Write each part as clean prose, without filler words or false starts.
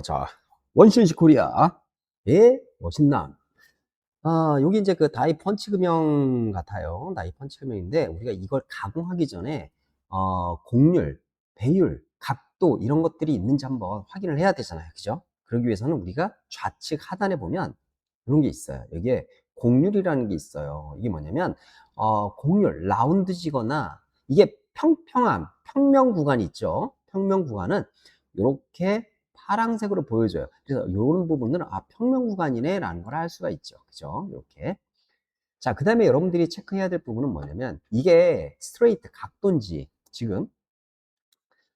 자, 원신시 코리아의 멋있남. 여기 이제 그 다이 펀치 금형 같아요. 다이 펀치 금형인데, 우리가 이걸 가공하기 전에, 곡률, 배율, 각도, 이런 것들이 있는지 한번 확인을 해야 되잖아요. 그죠? 그러기 위해서는 우리가 좌측 하단에 보면 이런 게 있어요. 여기에 곡률이라는 게 있어요. 이게 뭐냐면, 곡률, 라운드지거나, 이게 평명 구간이 있죠. 평명 구간은 이렇게 파란색으로 보여줘요. 그래서 이런 부분은 평면 구간이네 라는 걸 알 수가 있죠. 그죠? 이렇게. 자, 그 다음에 여러분들이 체크해야 될 부분은 뭐냐면 이게 스트레이트 각도인지 지금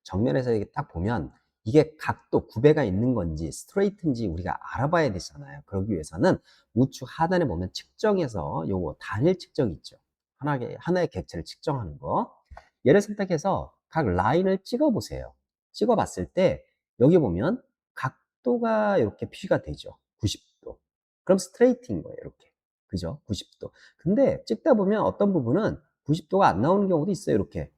정면에서 이렇게 딱 보면 이게 각도 구배가 있는 건지 스트레이트인지 우리가 알아봐야 되잖아요. 그러기 위해서는 우측 하단에 보면 측정해서 요거 단일 측정이 있죠. 하나의 객체를 측정하는 거. 얘를 선택해서 각 라인을 찍어 보세요. 찍어 봤을 때 여기 보면 각도가 이렇게 표시가 되죠. 90도. 그럼 스트레이트인 거예요. 이렇게. 그죠? 90도. 근데 찍다 보면 어떤 부분은 90도가 안 나오는 경우도 있어요. 이렇게.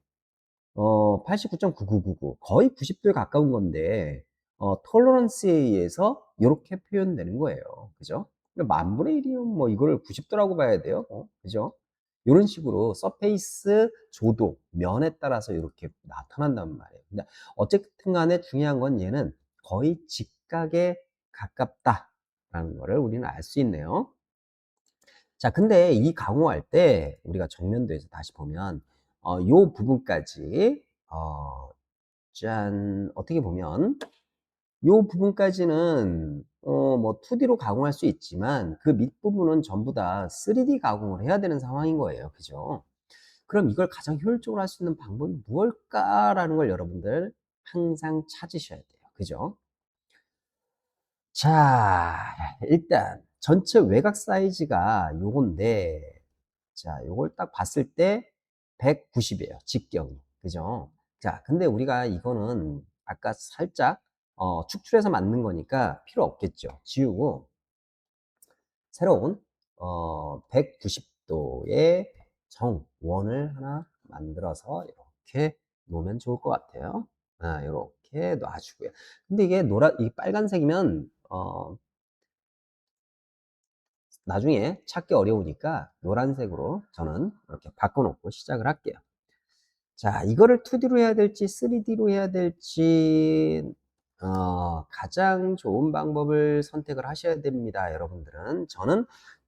89.9999 거의 90도에 가까운 건데 톨러런스에 의해서 이렇게 표현되는 거예요. 그죠? 만분의 1이면 뭐 이걸 90도라고 봐야 돼요. 그죠? 이런 식으로 서페이스 조도, 면에 따라서 이렇게 나타난단 말이에요. 근데 어쨌든 간에 중요한 건 얘는 거의 직각에 가깝다라는 거를 우리는 알 수 있네요. 자, 근데 이 가공할 때 우리가 정면도에서 다시 보면 요 부분까지 짠 어떻게 보면 요 부분까지는 뭐 2D로 가공할 수 있지만 그 밑부분은 전부 다 3D 가공을 해야 되는 상황인 거예요. 그죠? 그럼 이걸 가장 효율적으로 할 수 있는 방법이 무엇일까라는 걸 여러분들 항상 찾으셔야 돼요. 그죠? 자, 일단 전체 외곽 사이즈가 요건데 자, 요걸 딱 봤을 때 190이에요. 직경이. 그죠? 자, 근데 우리가 이거는 아까 살짝 축출해서 만든 거니까 필요 없겠죠. 지우고 새로운 190도의 정원을 하나 만들어서 이렇게 놓으면 좋을 것 같아요. 이렇게 놔주고요. 근데 이게 이 빨간색이면 나중에 찾기 어려우니까 노란색으로 저는 이렇게 바꿔놓고 시작을 할게요. 자, 이거를 2D로 해야 될지 3D로 해야 될지 가장 좋은 방법을 선택을 하셔야 됩니다. 여러분들은. 저는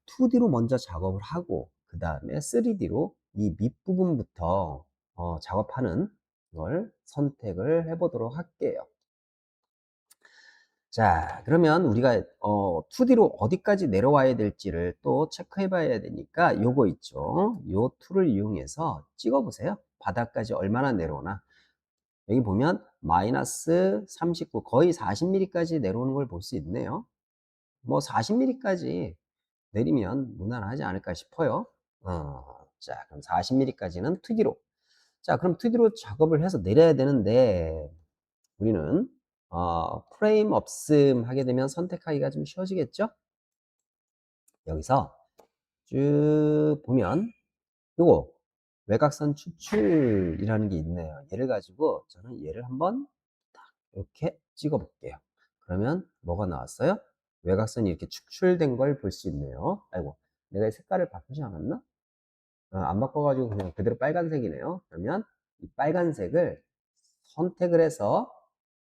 2D로 먼저 작업을 하고 그 다음에 3D로 이 밑부분부터 작업하는 걸 선택을 해보도록 할게요. 자, 그러면 우리가 2D로 어디까지 내려와야 될지를 또 체크해 봐야 되니까 요거 있죠. 요 툴을 이용해서 찍어 보세요. 바닥까지 얼마나 내려오나. 여기 보면 마이너스 39 거의 40mm까지 내려오는 걸 볼 수 있네요. 뭐 40mm까지 내리면 무난하지 않을까 싶어요. 자, 그럼 40mm까지는 2D로. 자, 그럼 2D로 작업을 해서 내려야 되는데 우리는 프레임 없음 하게 되면 선택하기가 좀 쉬워지겠죠? 여기서 쭉 보면 요거 외곽선 추출이라는 게 있네요. 얘를 가지고 저는 얘를 한번 딱 이렇게 찍어 볼게요. 그러면 뭐가 나왔어요? 외곽선이 이렇게 축출된 걸 볼 수 있네요. 아이고, 내가 색깔을 바꾸지 않았나? 안 바꿔가지고 그냥 그대로 빨간색이네요. 그러면 이 빨간색을 선택을 해서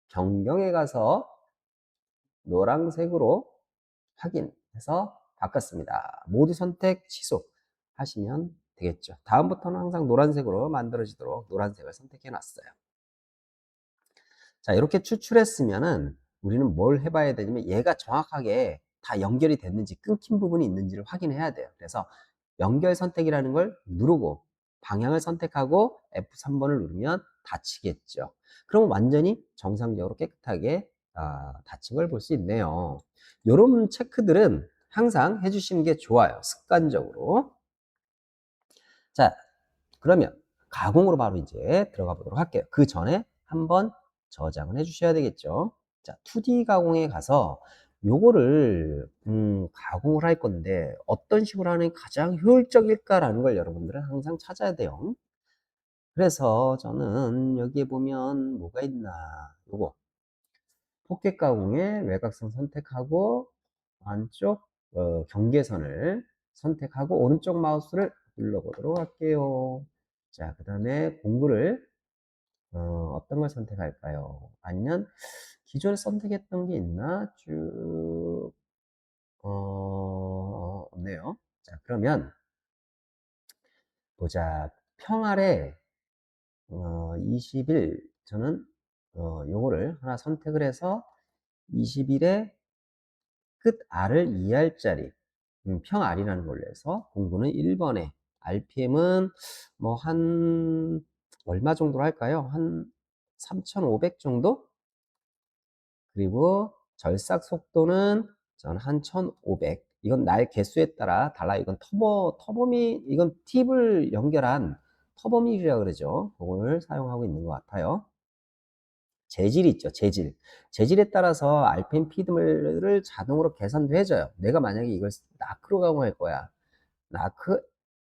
변경에 가서 노란색으로 확인해서 바꿨습니다. 모두 선택 취소 하시면 되겠죠. 다음부터는 항상 노란색으로 만들어지도록 노란색을 선택해 놨어요. 자, 이렇게 추출했으면은 우리는 뭘 해봐야 되냐면 얘가 정확하게 다 연결이 됐는지 끊긴 부분이 있는지를 확인해야 돼요. 그래서 연결 선택이라는 걸 누르고 방향을 선택하고 F3번을 누르면 닫히겠죠. 그럼 완전히 정상적으로 깨끗하게 닫힌 걸 볼 수 있네요. 이런 체크들은 항상 해주시는 게 좋아요. 습관적으로. 자, 그러면 가공으로 바로 이제 들어가 보도록 할게요. 그 전에 한번 저장을 해 주셔야 되겠죠. 자, 2D 가공에 가서 요거를 가공을 할 건데 어떤 식으로 하는 게 가장 효율적일까라는 걸 여러분들은 항상 찾아야 돼요. 그래서 저는 여기에 보면 뭐가 있나 요거 포켓 가공에 외곽선 선택하고 안쪽 경계선을 선택하고 오른쪽 마우스를 눌러보도록 할게요. 자, 그 다음에 공구를 어떤 걸 선택할까요? 아니면 기존에 선택했던 게 있나? 쭉 없네요. 자, 그러면 보자. 평아래 20일 저는 요거를 하나 선택을 해서 20일에 끝 R을 2R짜리 평R이라는 걸로 해서 공구는 1번에 RPM은 뭐 한 얼마 정도로 할까요? 한 3,500 정도? 그리고 절삭 속도는 전 한 1,500. 이건 날 개수에 따라 달라. 이건 터보미, 이건 팁을 연결한 터보밀이라고 그러죠. 그걸 사용하고 있는 것 같아요. 재질이 있죠, 재질. 재질에 따라서 RPM 피드를 자동으로 계산도 해줘요. 내가 만약에 이걸 나크로 가공할 거야. 나크,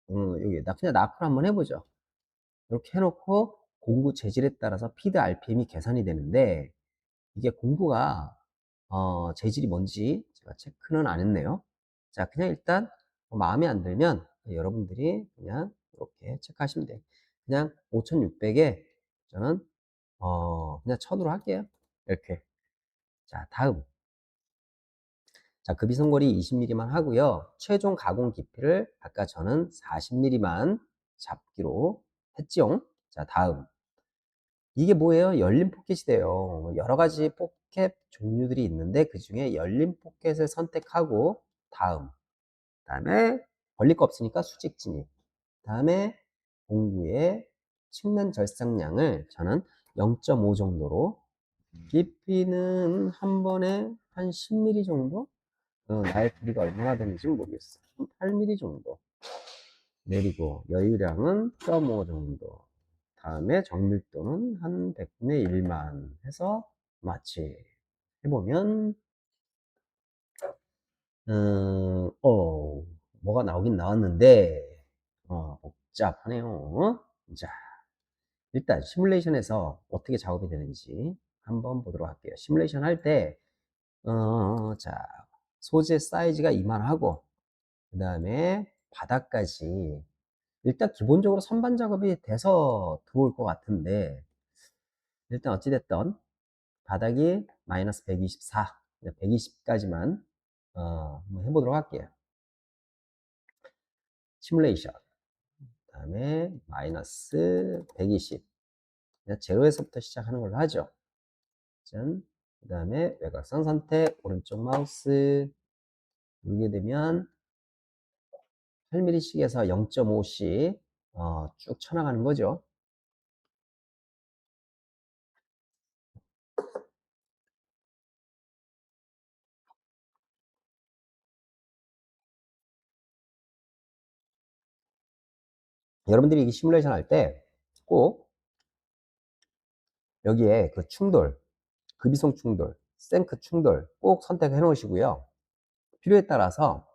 여기, 그냥 나크로 한번 해보죠. 이렇게 해놓고 공구 재질에 따라서 피드 RPM이 계산이 되는데, 이게 공구가 재질이 뭔지 제가 체크는 안 했네요. 자, 그냥 일단 마음에 안 들면 여러분들이 그냥 이렇게 체크하시면 돼요. 그냥 5600에 저는 그냥 1000으로 할게요. 이렇게. 자, 다음. 자, 급이성거리 20mm만 하고요. 최종 가공 깊이를 아까 저는 40mm만 잡기로 했죠. 자, 다음. 이게 뭐예요? 열린 포켓이 돼요. 여러 가지 포켓 종류들이 있는데 그 중에 열린 포켓을 선택하고 다음에 벌릴 거 없으니까 수직 진입. 다음에 공구의 측면 절삭량을 저는 0.5 정도로 깊이는 한 번에 한 10mm 정도? 나의 길이가 얼마나 되는지 모르겠어. 8mm 정도 내리고 여유량은 0.5 정도. 다음에 정밀도는 한 100분의 1만 해서 마치 해보면 뭐가 나오긴 나왔는데 복잡하네요. 자, 일단 시뮬레이션에서 어떻게 작업이 되는지 한번 보도록 할게요. 시뮬레이션 할 때 자, 소재 사이즈가 이만하고 그 다음에 바닥까지 일단 기본적으로 선반 작업이 돼서 들어올 것 같은데 일단 어찌됐든 바닥이 마이너스 124, 120까지만 한번 해보도록 할게요. 시뮬레이션. 그 다음에 마이너스 120. 제로에서부터 시작하는 걸로 하죠. 짠. 그 다음에 외곽선 선택, 오른쪽 마우스 누르게 되면 8mm씩에서 0.5씩 쭉 쳐나가는 거죠. 여러분들이 이 시뮬레이션 할 때 꼭 여기에 그 충돌, 급이성 충돌, 생크 충돌 꼭 선택해 놓으시고요. 필요에 따라서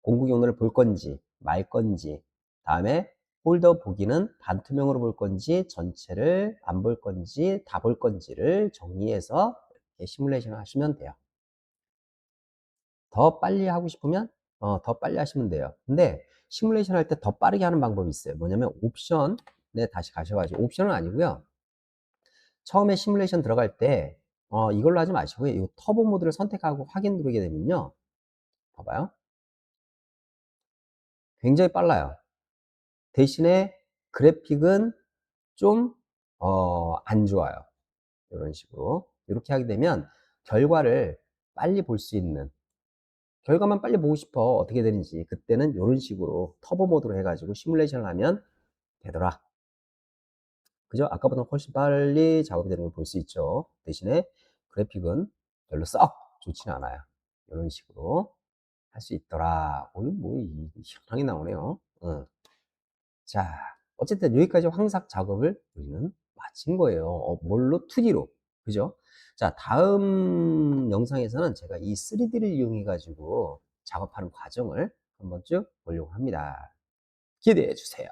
공구 경로를 볼 건지 말 건지 다음에 폴더 보기는 반투명으로 볼 건지 전체를 안 볼 건지 다 볼 건지를 정리해서 이렇게 시뮬레이션을 하시면 돼요. 더 빨리 하고 싶으면 더 빨리 하시면 돼요. 근데 시뮬레이션 할 때 더 빠르게 하는 방법이 있어요. 뭐냐면 옵션에 다시 가셔가지고 옵션은 아니고요. 처음에 시뮬레이션 들어갈 때 이걸로 하지 마시고요. 이 터보 모드를 선택하고 확인 누르게 되면요. 봐봐요. 굉장히 빨라요. 대신에 그래픽은 좀 안 좋아요. 이런 식으로 이렇게 하게 되면 결과를 빨리 볼 수 있는 결과만 빨리 보고 싶어 어떻게 되는지 그때는 이런 식으로 터보 모드로 해가지고 시뮬레이션을 하면 되더라. 그죠? 아까보다 훨씬 빨리 작업이 되는 걸 볼 수 있죠. 대신에 그래픽은 별로 썩 좋지는 않아요. 이런 식으로 할 수 있더라. 뭐 희한하게 나오네요. 자, 어쨌든 여기까지 황삭 작업을 우리는 마친 거예요. 뭘로? 2D로. 그죠? 자, 다음 영상에서는 제가 이 3D를 이용해 가지고 작업하는 과정을 한번 쭉 보려고 합니다. 기대해 주세요.